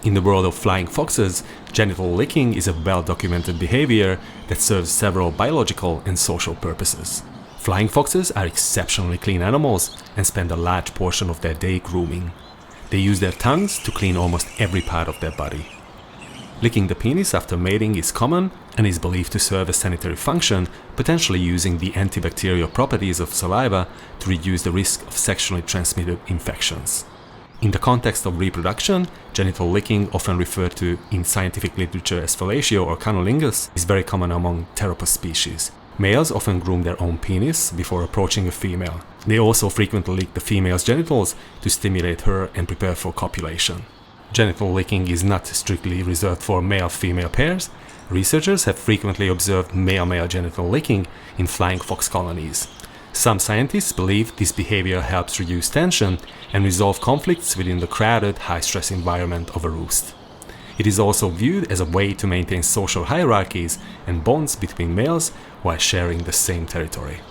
In the world of flying foxes, genital licking is a well-documented behavior that serves several biological and social purposes. Flying foxes are exceptionally clean animals and spend a large portion of their day grooming. They use their tongues to clean almost every part of their body. Licking the penis after mating is common and is believed to serve a sanitary function, potentially using the antibacterial properties of saliva to reduce the risk of sexually transmitted infections. In the context of reproduction, genital licking, often referred to in scientific literature as fellatio or cunnilingus, is very common among Theropus species. Males often groom their own penis before approaching a female. They also frequently lick the female's genitals to stimulate her and prepare for copulation. Genital licking is not strictly reserved for male-female pairs. Researchers have frequently observed male-male genital licking in flying fox colonies. Some scientists believe this behavior helps reduce tension and resolve conflicts within the crowded, high-stress environment of a roost. It is also viewed as a way to maintain social hierarchies and bonds between males while sharing the same territory.